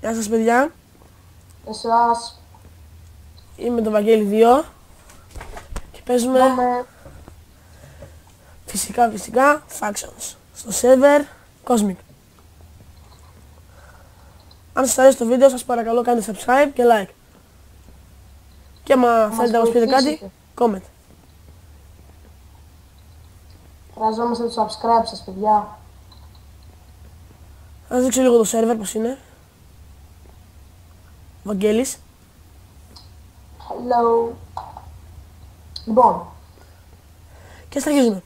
Γεια σας παιδιά. Εσάς. Είμαι το Βαγγέλη 2 και παίζουμε φυσικά Factions στο server Cosmic. Αν σας αρέσει το βίντεο σας παρακαλώ κάντε subscribe και like. Και άμα θέλετε να μας πείτε κάτι, comment. Χρειαζόμαστε το subscribe σας παιδιά. Ας δείξω λίγο το server πως είναι. Βαγγέλης. Hello. Λοιπόν. Και στραγγίζουμε.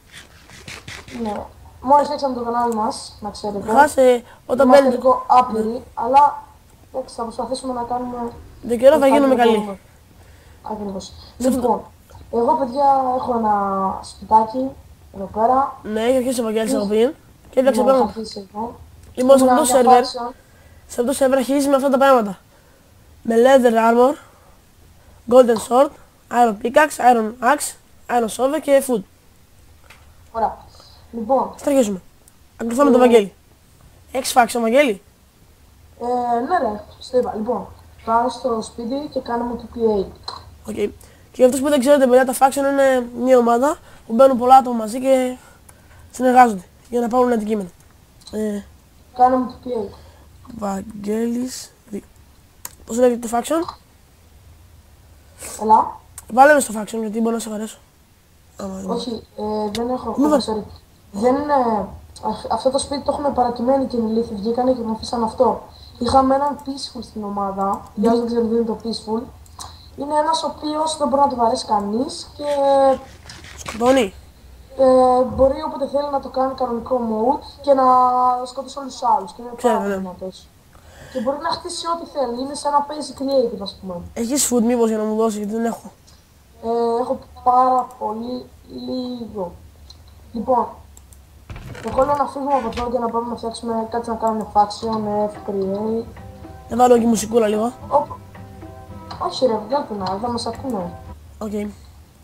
Ναι. Μόλις έξαμε το κανάλι μας, να ξέρετε. Όταν είμαστε μπαίνετε... λίγο άπειροι, αλλά εντάξει, θα προσπαθήσουμε να κάνουμε... Το καιρό θα γίνουμε καλοί. Ακριβώς. Λοιπόν, εγώ παιδιά έχω ένα σπιτάκι εδώ πέρα. Ναι, έχει αρχίσει ο Βαγγέλης από πριν. Και έπαιξε Ναι, πράγματα. Λοιπόν, σε αυτό το server αρχίζει με αυτά τα πράγματα. Με leather armor, golden sword, iron pickaxe, iron axe, iron shovel και food. Ωραία. Λοιπόν. Στραγγίζουμε. Ακολουθάμε τον Βαγγέλη. Έχεις faction, Βαγγέλη? Ναι ρε, στο είπα. Λοιπόν, πάω στο σπίτι και κάνουμε το PA. Οκ. Και για αυτούς που δεν ξέρετε παιδιά, τα faction είναι μια ομάδα που μπαίνουν πολλά άτομα μαζί και συνεργάζονται για να πάρουν αντικείμενα. Κάνουμε το PA. Βαγγέλης. Πώς λέγεται το faction? Ελά. Βάλε με στο faction γιατί μπορεί να σε αρέσω. Όχι, δεν έχω. Sorry. Δεν είναι. Αυτό το σπίτι το έχουν παρατημένοι και οι λύθοι βγήκανε και μου αφήσαν αυτό. Είχαμε έναν peaceful στην ομάδα. Για όσοι δεν ξέρουν τι είναι το peaceful. Είναι ένας ο οποίος δεν μπορεί να του βαρέσει κανείς και. Σκοτώνει. Μπορεί όποτε θέλει να το κάνει κανονικό mode και να σκοτώσει όλους τους άλλους. Και είναι πάρα πολύ δυνατός. Και μπορεί να χτίσει ό,τι θέλει. Είναι σαν να παίζει creative, ας πούμε. Έχεις food μήπως για να μου δώσει, γιατί δεν έχω. Έχω πάρα πολύ λίγο. Λοιπόν, εγώ λέω να φύγουμε από εδώ και να πάμε να φτιάξουμε κάτι να κάνουμε faction, create. Θα βάλω και μουσικούλα λίγο. Όχι ρε, βγάλτε να, θα μας ακούνε. Οκ.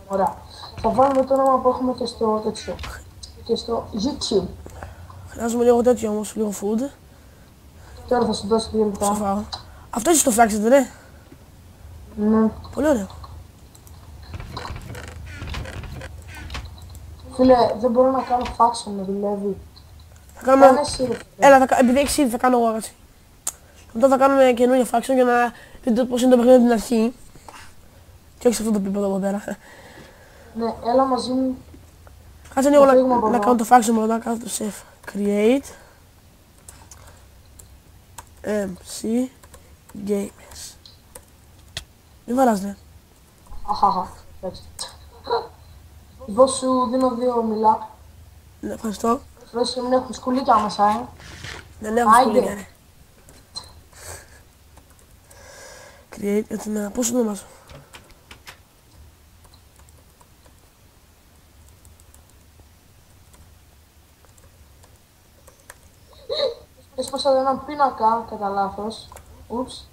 Ωραία. Θα βάλουμε το όνομα που έχουμε και στο τέτοιο. Και στο YouTube. Χρειάζομαι λίγο τέτοιο όμως, λίγο food. Τώρα θα σου δώσω 2 λεπτά. Φάω. Αυτό εσείς το φτιάξετε, ναι? Ναι. Πολύ ωραίο. Φίλε, δεν μπορώ να κάνω faction, με δουλεύει. Θα κάνουμε... Έλα, επειδή έχεις ήδη θα κάνω εγώ έτσι. Μετά θα κάνουμε καινούργια faction για να δείτε πώς είναι το παιχνίδι από την αρχή. Και όχι σε αυτό το επίπεδο εδώ πέρα. Ναι, έλα μαζί μου. Κάτσε λίγο να κάνω το faction μου εδώ, κάτω το save. Create. MC Gamers. Μην βαράς, ναι. Αχαχα, εντάξει. Εγώ σου δίνω 2 μιλά. Ναι, ευχαριστώ. Φρέσαι μην έχουν σκουλίκια μέσα, Δεν έχω σκουλίκια, ναι. Create, έτσι να... Πώς το ονομάζω? Έσπασα έναν πίνακα, κατά λάθος. Ούψ.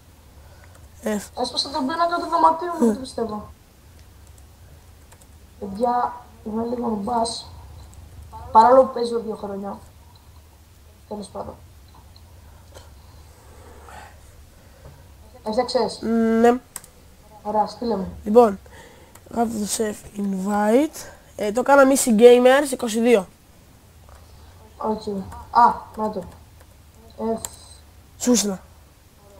Έσπασα τον πίνακα του δωματίου μου, δεν πιστεύω. Παιδιά, είμαι λίγο νουμπάς. Παρόλο που παίζω 2 χρόνια. Τέλος πάντων. Έφτιαξες? Ναι. Ωραία, στείλε μου. Λοιπόν, κάτω το save invite. Το κάναμε Easy Gamers 22. Όχι. Α, να το. Σούσνα.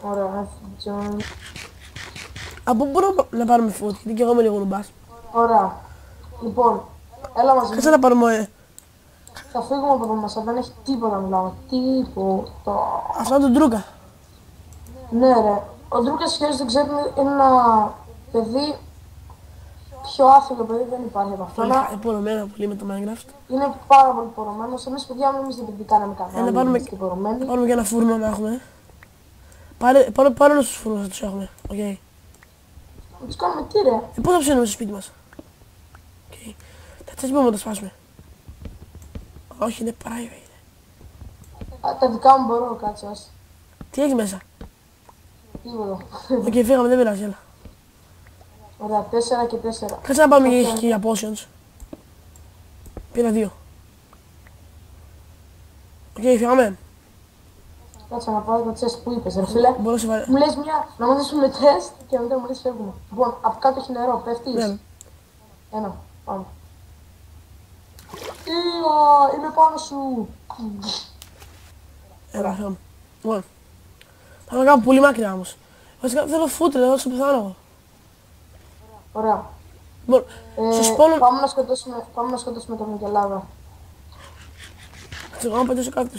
Ωραία, John. Από πού μπορούμε να πάρουμε food, γιατί και εγώ είμαι λίγο νουμπάς. Ωραία. Λοιπόν, έλα μαζί. Κάτσε να πάρουμε... Θα φύγουμε από εδώ μέσα, δεν έχει τίποτα μιλάμε. Τίποτα. Αυτό είναι τον Ντρούκα. Ναι ρε. Ο Ντρούκας σχεδόν δεν ξέρει, είναι ένα παιδί. Πιο άθλιο παιδί δεν υπάρχει από αυτό. Είναι πορωμένο πολύ με το Minecraft. Είναι πάρα πολύ πορωμένος. Εμείς παιδιά εμείς δεν κάναμε κανένα. Να πάρουμε και ένα φούρνο να έχουμε. Πάρε όλους τους φούρνους να τους έχουμε. Οκ. Να τους κάνουμε τι ρε. Πώς θα ψήνουμε στο σπίτι μας? Θα μπορούμε να τα σπάσουμε. Όχι, είναι private. Τα δικά μου μπορώ, κάτσε ας. Τι έχει μέσα? Τίποτα. Οκ, φύγαμε, δεν πειράζει, έλα. Ωραία, 4 και 4. Κάτσε να πάμε και για potions. Πήρα 2. Οκ, φύγαμε. Κάτσε να πάω το τεστ που είπες, ρε φίλε. Μπορώ να σε βάλω. Μου λες να μας δώσουμε τεστ και μετά μου λες φεύγουμε. Λοιπόν, από κάτω έχει νερό, πέφτεις. Ναι. Ένα, πάμε. Είμαι πάνω σου. Έλα, Θεό μου. Λοιπόν, θα με κάνω πολύ μακριά όμως. Βασικά θέλω φούτρε, δεν θα σε πεθάνω εγώ. Ωραία. Λοιπόν, στο σπόνο... Πάμε να σκοτώσουμε τον Μικελάδα. Εγώ να πατήσω κάτι το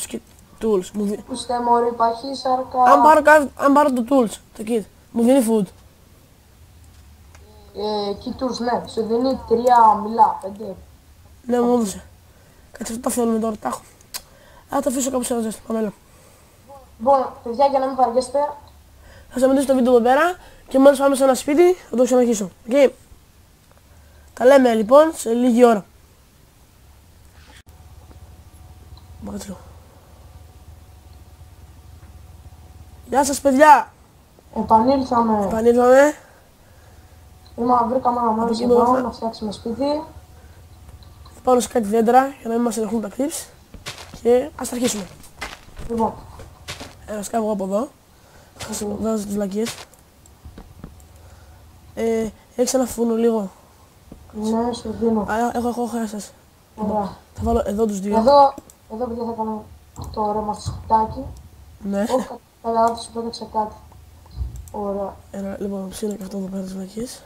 tools. Πουστε μωρή, υπάρχει σάρκα. Αν πάρω το tools, το kit, μου δίνει food. Kit ναι, σου δίνει 3 μιλά, 5. Ναι, μου έδωσε. Κάτσε, αυτό τα θέλουμε τώρα, τα έχω. Θα τα αφήσω κάπου σε ένα ζέστο, πάμε έλα. Λοιπόν, παιδιά, για να μην βαριέστε, Θα σταματήσω το βίντεο εδώ πέρα και μόλις πάμε σε ένα σπίτι θα το ξαναρχίσω. Okay. Τα λέμε λοιπόν σε λίγη ώρα. Κάτσε λίγο. Γεια σας παιδιά! επανήλθαμε. Επανήλθαμε. Βρήκαμε ένα μέρος εδώ να φτιάξουμε σπίτι. Θα πάω σε κάτι δέντρα για να μην μας ενοχλούν τα clips. Και ας τα αρχίσουμε. Λοιπόν, Ένα σκάβω από εδώ. Θα σου δώσω τις βλακίες. Έχεις ένα φούρνο λίγο. ναι, σου δίνω. Έχω σας. Ωραία. Θα βάλω εδώ τους δύο. Εδώ παιδιά θα κάνω το ωραίο μας σπιτάκι. Ναι. Όχι, καλά, σου πέταξα κάτι. Ωραία. Λοιπόν, ψήνω και αυτό εδώ πέρα τις βλακίες.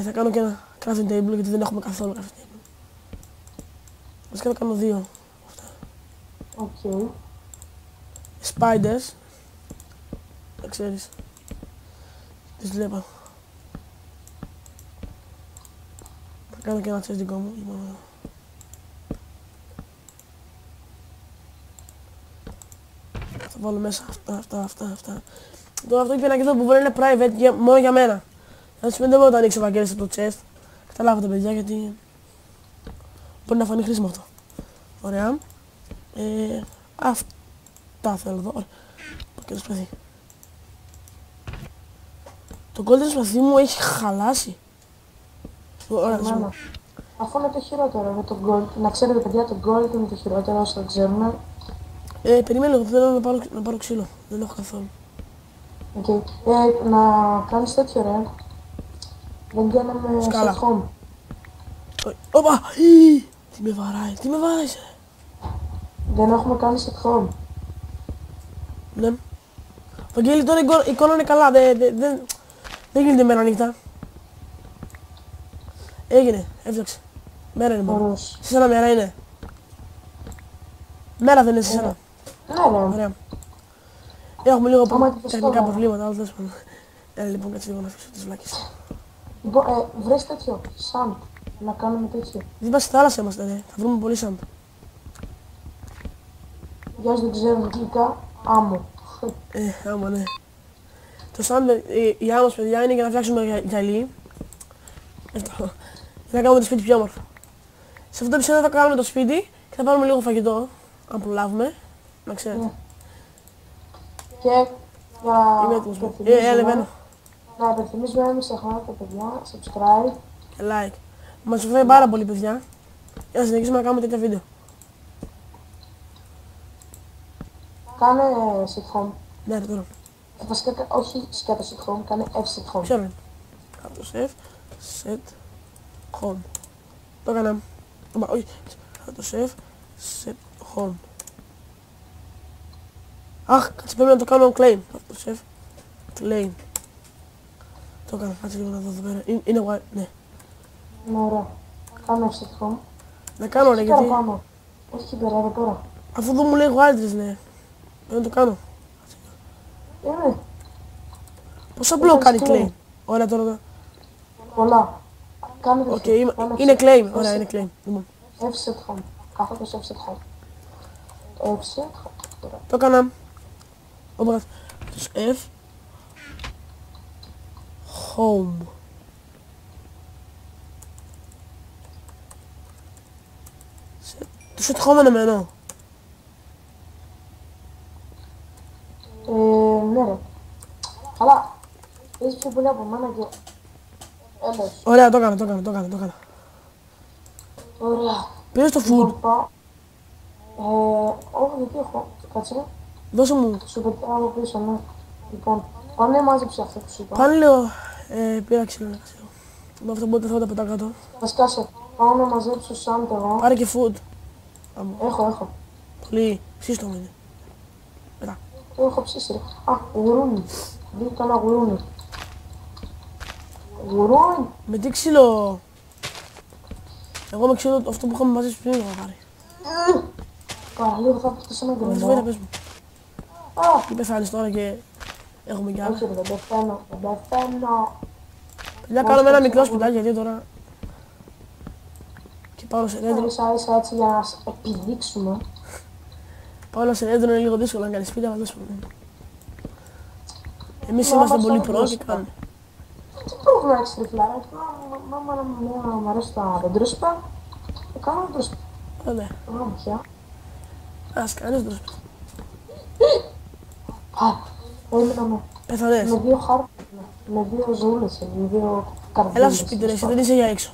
Θα κάνω και ένα crafting table γιατί δεν έχουμε καθόλου crafting table. Βασικά θα κάνω δύο. Οκ. Spiders. Δεν ξέρεις. Τις βλέπω. Θα κάνω και ένα chest δικό μου. Λοιπόν. Θα βάλω μέσα αυτά. Τώρα αυτό είπε ένα κέντρο που μπορεί να είναι private μόνο για μένα. Θα σημαίνει δεν μπορώ να το ανοίξω βαγγέλες από το chest. Καταλάβατε παιδιά γιατί μπορεί να φανεί χρήσιμο αυτό. Ωραία. Αυτά θέλω εδώ. Ωραία. Και το σπαθί. Το golden σπαθί μου έχει χαλάσει. Ωραία, Εμένα. Αφού είναι το χειρότερο με το gold. Να ξέρετε παιδιά, το gold είναι το χειρότερο όσο το ξέρουμε. Περιμένω λίγο, θέλω να πάρω ξύλο. Δεν έχω καθόλου. Okay. Να κάνεις τέτοιο ρε. Δεν κάναμε Σκάλα. set home. Όπα! Τι με βαράει, Δεν έχουμε κάνει set home. Ναι. Βαγγέλη, τώρα η εικόνα είναι καλά, δεν γίνεται μέρα νύχτα. Έγινε, έφτιαξε. Μέρα είναι μόνο. Ωραίος. Σε σένα μέρα είναι. Μέρα δεν είναι σε σένα. Ναι ρε. Ωραία. Έχουμε λίγο Άμα και τεχνικά τώρα. προβλήματα, αλλά τέλος πάντων. Λοιπόν, κάτσε λίγο να αφήσω τις βλάκες. Λοιπόν, βρες τέτοιο, sand. Να κάνουμε τέτοιο. Δεν πας στη θάλασσα είμαστε, ρε. Θα βρούμε πολύ σαντ. Για όσοι δεν ξέρουν αγγλικά, άμμο. Άμα ναι. Το σαντ, η άμμος παιδιά είναι για να φτιάξουμε γυαλί. Αυτό. Για να κάνουμε το σπίτι πιο όμορφο. Σε αυτό το επεισόδιο θα κάνουμε το σπίτι και θα πάρουμε λίγο φαγητό, αν προλάβουμε. Να ξέρετε. Και Είμαι έτοιμος. Ανεβαίνω. να υπενθυμίσουμε, μην ξεχνάτε παιδιά, subscribe. Και like. Μας βοηθάει πάρα πολύ παιδιά. Για να συνεχίσουμε να κάνουμε τέτοια βίντεο. Κάνε set home. Ναι, ρε, τώρα. Βασικά, όχι σκέτο set home, κάνε F set home. Ξέρω. Κάτω το save. Set. Home. Το έκανα. Όχι. Κάτω το save. Set. Home. Αχ, κάτσε πρέπει να το κάνω claim. Κάτω το save. Claim. Το έκανα. Κάτσε λίγο να δω εδώ πέρα. Είναι white. Ναι. Ναι, ωραία. Κάνε F set home. Να κάνω ρε Εκεί γιατί. πέρα πάνω. Όχι εκεί πέρα, εδώ πέρα. Αφού εδώ μου λέει white ναι. Πρέπει να το κάνω. Είναι. Πόσα μπλοκ κάνει claim. claim. Ωραία τώρα. Πολλά. Κάνε Οκ, τέτοιο. Κάνε είναι F- claim. F- Ωραία, είναι claim. Λοιπόν, F set home. Κάθετος F set home. F set home. Τώρα. το έκανα. Όπα, τους F. Home. Το set home αναμένω. Ναι ρε. Αλλά, είσαι πιο πολύ από μένα και... Έλεος. Ωραία, το έκανα. Ωραία. Πήρες το food. Λοιπόν, πάω. Όχι, γιατί έχω. Κάτσε. Δώσε μου. Σου πετάω από πίσω, ναι. Λοιπόν, πάνε μάζεψε αυτό που σου είπα. Πάνε λίγο. Πήρα ξύλο να ξέρω. Με αυτό μπορείτε θα τα πετάω κάτω. Θα σκάσε. Πάω να μαζέψω σαν εγώ. Πάρε και food. Έχω. Πολύ. Σύστομο είναι. Πετά. Το έχω ψήσει ρε. Α, γουρούνι. Βρήκα ένα γουρούνι. Γουρούνι. Με τι ξύλο. Εγώ με ξύλο αυτό που είχαμε μαζέψει πριν θα πάρει. Παραλίγο θα πέφτω σε ένα Βοήθεια γκρεμό. πες μου. Α, Τι πεθάνεις τώρα και έχουμε κι άλλα. όχι ρε, δεν πεθαίνω. Παιδιά κάνουμε ένα μικρό σπιτάκι γιατί τώρα. Και πάω σε ρέντρο. Ίσα έτσι για να σε επιδείξουμε. Πάω σε ρέντρο είναι λίγο δύσκολο να κάνεις σπίτι, αλλά δεν σου πω. Εμείς είμαστε πολύ προ και κάνουμε. Τι πρόβλημα έχεις ρε φιλαράκι. Μα μ' αρέσει τα δεντρόσπα. Κάνω δεντρόσπα. Ναι. Ωραία. Ας κάνεις το σπίτι. Α, έμεινα με Πεθανές. δύο χάρτες. Με δύο ζούλες, με δύο καρδούλες. Έλα στο σπίτι ρε, εσύ δεν είσαι για έξω.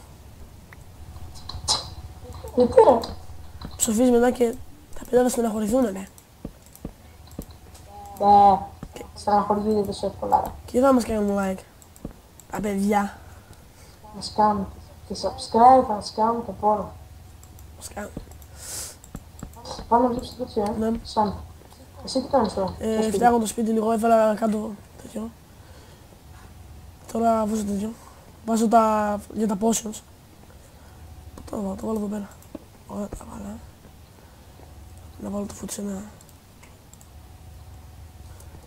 Γιατί ρε. Ψοφείς μετά και τα παιδιά θα στεναχωρηθούν, ναι. Ναι. Στεναχωριούνται τόσο εύκολα ρε. Και θα μας κάνουν like. Τα παιδιά Μας κάνουν. Και subscribe θα μας κάνουν το πόρο. μας κάνουν. Πάμε να δείξω τέτοιο, Ναι. Σαν. Εσύ τι κάνεις τώρα. στο σπίτι? Φτιάχνω το σπίτι λίγο, έβαλα κάτω τέτοιο. Τώρα βάζω τέτοιο. Βάζω τα για τα potions. Πού το βάλω εδώ πέρα. Ωραία, τα βάλα. Να βάλω το φούτι σε ένα.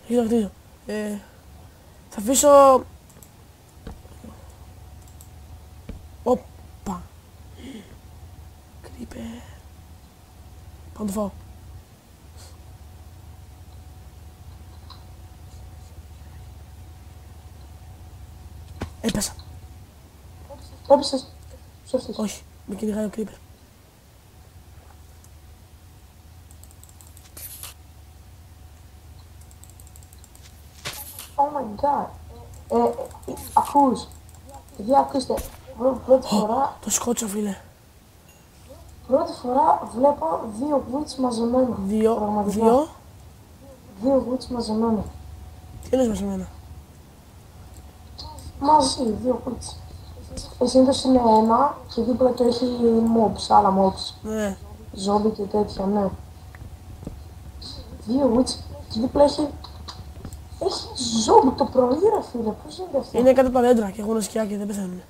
Έχει το κτίριο. Θα αφήσω. Όπα. Κρύπε. Πάω να το φάω. Έπεσα. Έπεσες. Σωστής. Όχι, με κυνηγάει ο creeper. Oh my god. Ακούς. Παιδιά, ακούστε. Πρώτη φορά, Το σκότσο, φίλε. βλέπω δύο witch μαζεμένα. Δύο. Δύο witch μαζεμένα. Τι εννοείς με σεμένα. Μαζί, δύο witch. Συνήθως είναι ένα και δίπλα του έχει mobs, άλλα mobs. Ναι. Ζόμπι και τέτοια, ναι. Δύο witch και δίπλα έχει ζόμπι το πρωί ρε φίλε, πώς γίνεται αυτό. Είναι κάτω από τα δέντρα και έχουν σκιά και δεν πεθαίνουν.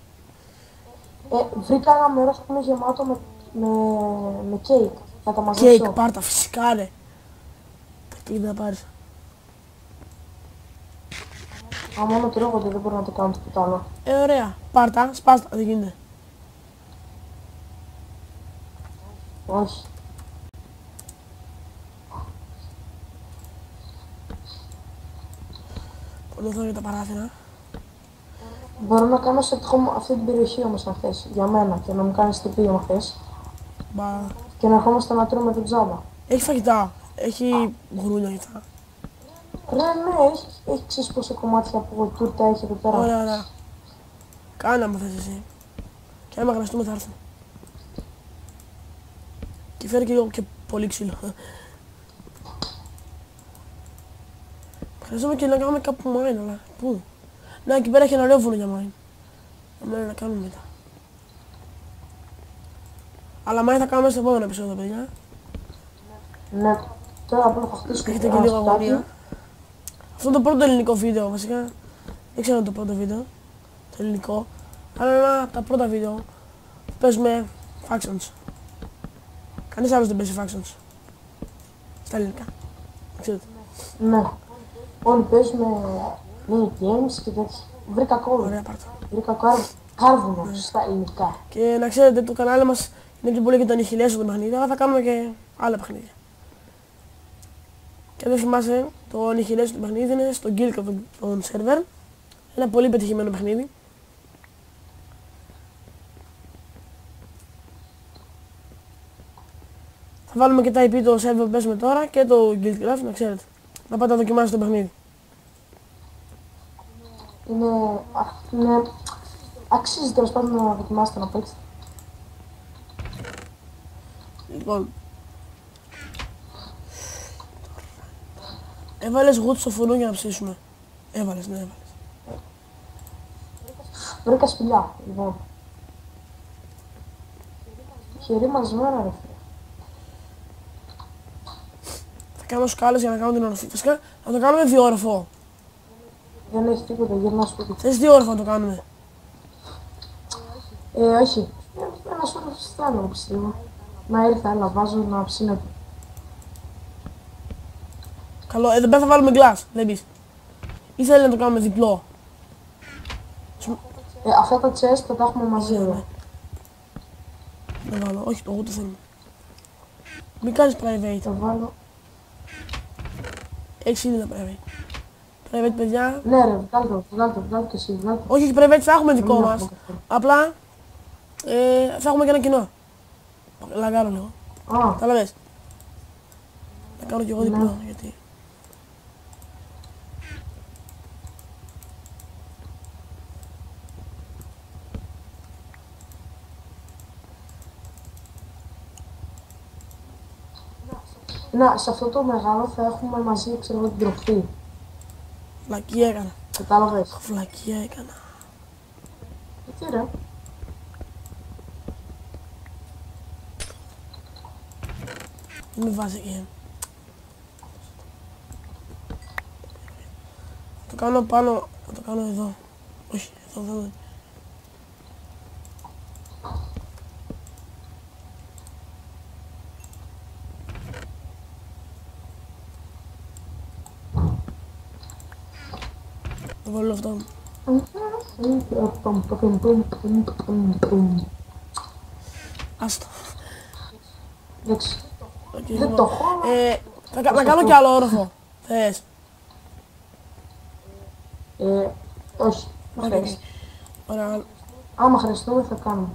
Βρήκα ένα μέρος που είναι γεμάτο με κέικ. Θα τα μαζέψω. Κέικ, πάρτα, φυσικά ρε. Τα κέικ δεν θα πάρεις. Α, μόνο τρώγονται, δεν μπορώ να το κάνω τίποτα άλλο. Ωραία. Πάρτα, σπάστα, δεν γίνεται. Όχι. Πολύ εδώ για τα παράθυρα. Μπορώ να κάνω σε αυτή την περιοχή όμως αν θες, για μένα και να μου κάνεις τυπή αν θες. Μπα. Και να ερχόμαστε να τρώμε την τζάμπα. Έχει φαγητά. Έχει γουρούνια φαγητά. Ρε ναι, έχει ξέρεις πόσα κομμάτια από τούρτα έχει εδώ πέρα. Ωραία, ωραία. Κάνε άμα θες εσύ. Και άμα χρειαστούμε θα έρθουν. Και φέρει και λίγο και πολύ ξύλο. Χρειαζόμαι και να κάνουμε κάπου μάιν, αλλά πού. Να, εκεί πέρα έχει ένα ωραίο βουνό για μάιν. Να κάνουμε μετά. Αλλά μάιν θα κάνουμε στο επόμενο επεισόδιο, παιδιά. Ναι, τώρα απλά θα χτίσουμε Έχετε και λίγο αγωνία. Αυτό είναι το πρώτο ελληνικό βίντεο, βασικά. Δεν ξέρω αν είναι το πρώτο βίντεο. Το ελληνικό. Αλλά είναι ένα από τα πρώτα βίντεο που παίζουμε factions. Κανείς άλλος δεν παίζει factions. Στα ελληνικά. Ξέρετε. Ναι. Όλοι παίζουμε mini games και τέτοια. Βρήκα κόλλο. Ωραία, πάρτε. Βρήκα κάρβουνο στα ελληνικά. Και να ξέρετε, το κανάλι μας είναι πιο πολύ και το Annihilation το παιχνίδι, αλλά θα κάνουμε και άλλα παιχνίδια. Και αν δεν θυμάσαι, το Annihilation το παιχνίδι είναι στο Guild των server. Ένα πολύ πετυχημένο παιχνίδι. Θα βάλουμε και τα IP το server που παίζουμε τώρα και το Guildcraft, να ξέρετε. Να πάτε να δοκιμάσετε το παιχνίδι. Είναι αξίζει τέλος πάντων να δοκιμάσετε να παίξετε. Λοιπόν, Έβαλες γουτ στο φούρνο για να ψήσουμε. Έβαλες, ναι, έβαλες. Βρήκα σπηλιά, λοιπόν. Χερί μαζμένα, ρε φίλε. Θα κάνω σκάλες για να κάνω την οροφή. Φυσικά θα το κάνουμε διόροφο. Δεν έχει τίποτα, γυρνά σπίτι. Θες διόροφο να το κάνουμε. Όχι. Ένας όροφος θέλω, πιστεύω. Να ήρθα, έλα, βάζω να ψήνεται. Καλό, εδώ πέρα θα βάλουμε γκλάς, δεν πεις. Ή θέλει να το κάνουμε διπλό. Αυτά τα chest θα τα έχουμε μαζί εδώ. Να βάλω, όχι το ούτε θέλουμε. Μην κάνεις private. Θα βάλω. Έχεις ήδη τα private. Private, παιδιά. Ναι ρε, βγάλ' το και εσύ, βγάλ' το. Όχι, private θα έχουμε δικό Δεν μας. έχω καθόλου. Απλά θα έχουμε και ένα κοινό. Λαγκάρω λίγο. Α, Καταλαβες. Θα κάνω κι εγώ διπλό, γιατί... να, σε αυτό το μεγάλο θα έχουμε μαζί, ξέρω εγώ, την τροφή. Φλακία έκανα. Κατάλαβες. Φλακία έκανα. Τι ρε. Μην με βάζει εκεί. Θα το κάνω πάνω, θα το κάνω εδώ. Όχι, εδώ. Θα βάλω αυτό. Άστο. Εντάξει. Okay, Δεν το έχω. να κάνω κι άλλο όροφο. Θες. Όχι. Δεν χρειάζεται. Ωραία. Άμα χρειαστούμε θα κάνουμε.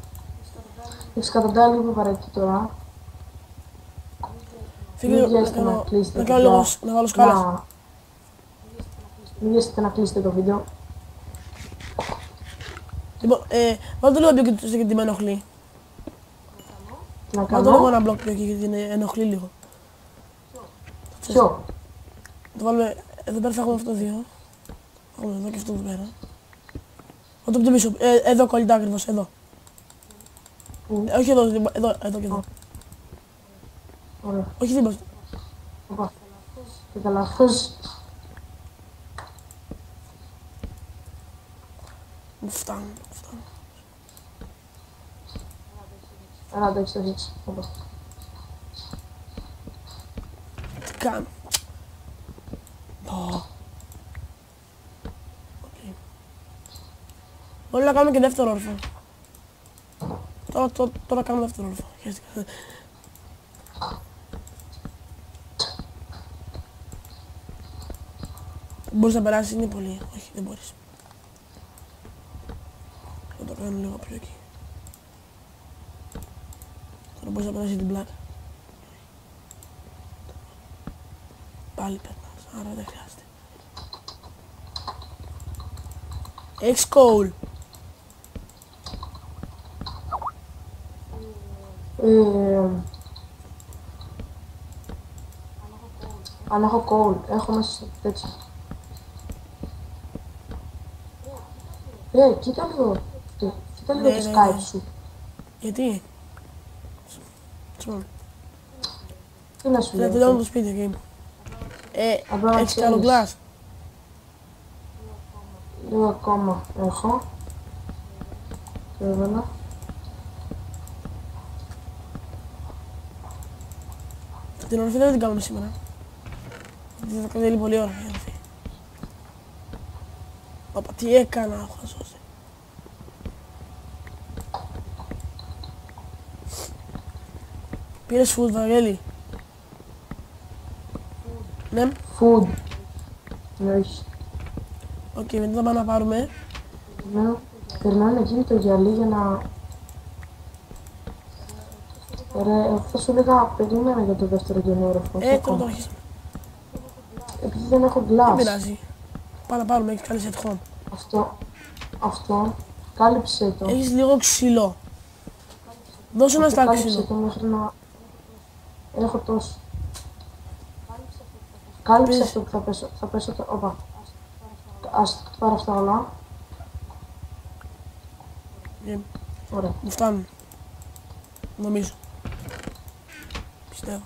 Έχεις καταντάει λίγο απαραίτητο τώρα. Φύγε Μην να βιάζεστε να κάνω, κλείσετε να το κάνω λίγο, βίντεο. να βάλω σκάλες. Μην βιάζεστε να κλείσετε το βίντεο. Λοιπόν, βάλτε λίγο πιο εκεί γιατί με ενοχλεί. Τι να Βάλτε λίγο κάνω. ένα μπλοκ πιο εκεί γιατί ενοχλεί λίγο. Ποιο. Θα το βάλουμε, εδώ πέρα θα έχουμε αυτό το δύο. Θα έχουμε εδώ και αυτό εδώ πέρα. Θα το πιο πίσω, εδώ κολλητά ακριβώς, εδώ. Πού. Όχι εδώ, εδώ και εδώ. Ωραία. Όχι δίπλα. Οπα. Και τα λάθος. Μου φτάνουν. Άρα το έχεις το ρίξει. Οπα. Τι κάνω. Πω. Οκ. Μπορεί να κάνουμε και δεύτερο όροφο. Τώρα κάνουμε δεύτερο όροφο. Χαίστηκα. Μπορείς να περάσεις, είναι πολύ. Όχι, δεν μπορείς. Θα το κάνω λίγο πιο εκεί. Τώρα μπορείς να περάσεις την πλάτη. Πάλι περνάς, άρα δεν χρειάζεται. Έχεις coal. Αν έχω call, έχω μέσα στο τέτοιο. Κοίτα λίγο. Κοίτα λίγο Ναι, το ναι, Skype ναι. σου. Γιατί? Συγγνώμη. Τι να σου Θα λέω. τελειώνω το σπίτι εκεί. Απλά να Έχεις κι άλλο ξέρεις. γκλάς. Λίγο ακόμα έχω. Και έβαλα. Την οροφή δεν την κάνουμε σήμερα. Γιατί θα κάνει πολύ ώρα η οροφή. Όπα, τι έκανα, έχω χαζώσει. Πήρες food, Βαγγέλη. Ναι. Food. Όχι. Οκ, μετά θα πάμε να πάρουμε. Περνάνε εκεί το γυαλί για να... Ρε, θα σου έλεγα περίμενα για το δεύτερο γενόροφο. Τώρα το αρχίσαμε. Επειδή δεν έχω Δεν glass. πειράζει. Πάμε να πάρουμε, έχεις καλή at home. Αυτό, κάλυψε το. Έχεις λίγο ξύλο. Δώσε ένα στα Κάλυψε ξύλο. το μέχρι να... Έχω τόσο. Κάλυψε αυτό που θα πέσω το... Όπα. Ας το πάρω αυτά όλα. Ωραία. Μου φτάνουν. Νομίζω. Πιστεύω.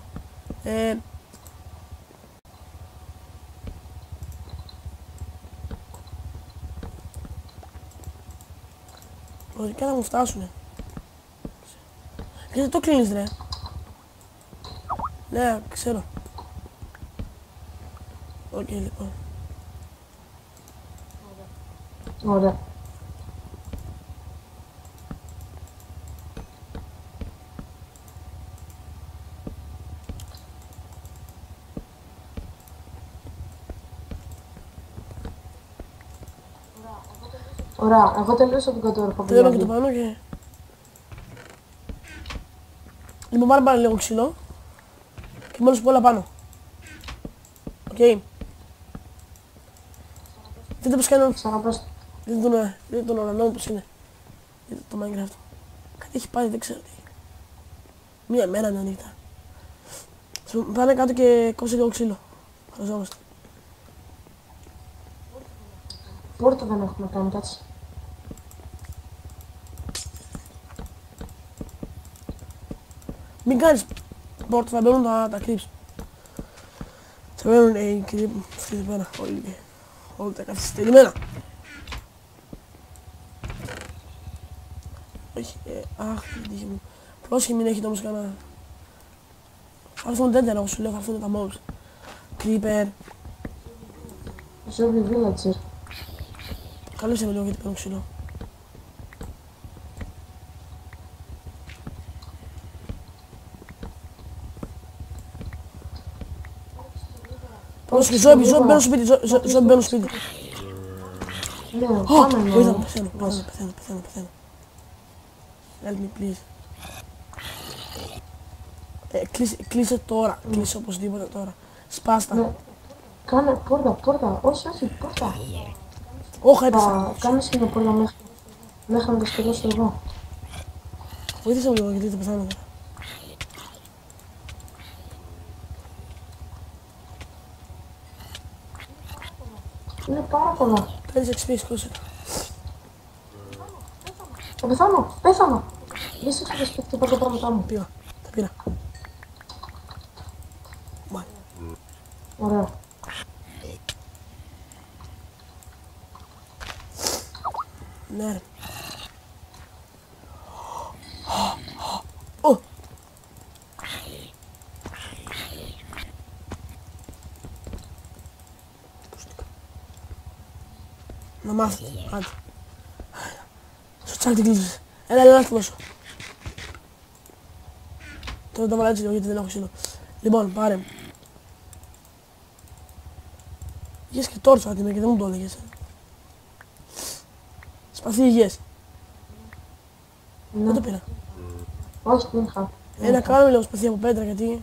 Λογικά θα μου φτάσουνε. Γιατί το κλείνεις ρε. Ναι, ξέρω. Οκ, λοιπόν. Ωραία. Ωραία, εγώ τελείωσα την κατόρροπα. Τελειώνω και το πάνω και... Λοιπόν, πάρε λίγο ξύλο. Και μόλις πω όλα πάνω. Οκ. Δείτε πως κάνω. Ξαναπες. Δείτε τον ουρανό πως είναι. Δείτε το Minecraft. Κάτι έχει πάρει, δεν ξέρω τι. Μία μέρα είναι νύχτα. Πάνε κάτω και κόψε λίγο ξύλο. Χρειαζόμαστε. Πόρτα δεν έχουμε κάνει, κάτσε. Μην κάνεις πόρτα, θα μπαίνουν τα creeps. Θα μπαίνουν οι creeps αυτή εδώ πέρα, όλοι τα καθυστερημένα. Όχι, αχ, την τύχη μου. Πρόσχε μην έχετε όμως κανένα. Θα έρθουν τέντερ, εγώ σου λέω, θα έρθουν τα mobs. Creeper. Zombie villager. Καλώς με λίγο γιατί παίρνω ξύλο. Πρόσεχε, ζόμπι μπαίνω σπίτι, ζόμπι μπαίνω σπίτι. Ναι, πάμε Βοήθα να... με, πεθαίνω. Help me, please. Κλείσε τώρα, κλείσε οπωσδήποτε τώρα. Σπάστα. Ναι. Κάνε πόρτα, όχι, πόρτα. Όχι, έπεσα. Κάνεις μια πόρτα μέχρι να το σκοτώσω εγώ. Βοήθησε με λίγο γιατί θα πεθάνω. Είναι πάρα πολλά. Παίρνεις XP, σκόσε. Θα πέθάνω. Λύσε έξω το σπίτι και πάρω τα πράγματά μου. Πήγα, τα πήρα. Ωραία. Ναι ρε. Ω! Να μάθετε, άντε. Στο τσάκ την κλείσες. Έλα, έρθει μέσω. Τώρα το βάλω έτσι λίγο γιατί δεν έχω ξύλο. Λοιπόν, πάρε. Είχες και τόρτσο άτιμε και δεν μου το έλεγες. Σπαθί υγιές. Δεν το πήρα. Όχι, δεν είχα. Να κάνουμε λίγο σπαθί από πέτρα γιατί...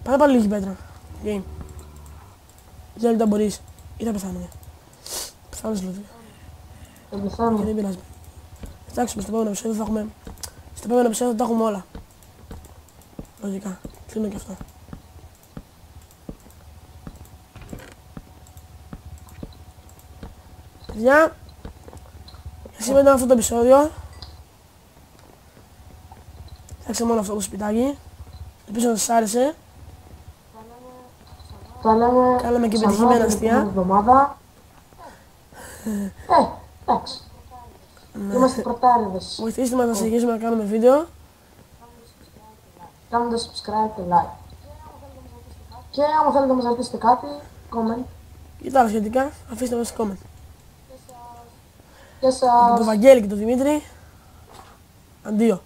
Πάρε πάλι λίγη πέτρα. Game. Για λεπτά μπορείς. Ή θα πεθάνουμε. Πεθάνεις δηλαδή. Δεν Και πεθάνω. δεν πειράζει. Εντάξει, στο επόμενο επεισόδιο θα έχουμε... Στο επόμενο επεισόδιο θα τα έχουμε όλα. Λογικά. Κλείνω και αυτό. Παιδιά, σήμερα ήταν αυτό το επεισόδιο. Φτιάξε μόνο αυτό το σπιτάκι. Ελπίζω να σας άρεσε. Τα λέμε Κάναμε και ξανά πετυχημένα την αστεία. επόμενη εβδομάδα. Εντάξει. Είμαστε πρωτάριδες. Βοηθήστε μας να συνεχίσουμε να κάνουμε βίντεο. Κάντε subscribe και like. Και άμα θέλετε να μας ρωτήσετε κάτι, comment. Και τα άλλα σχετικά, αφήστε μας στο comment. Γεια Από τον σας. Βαγγέλη και τον Δημήτρη. Αντίο.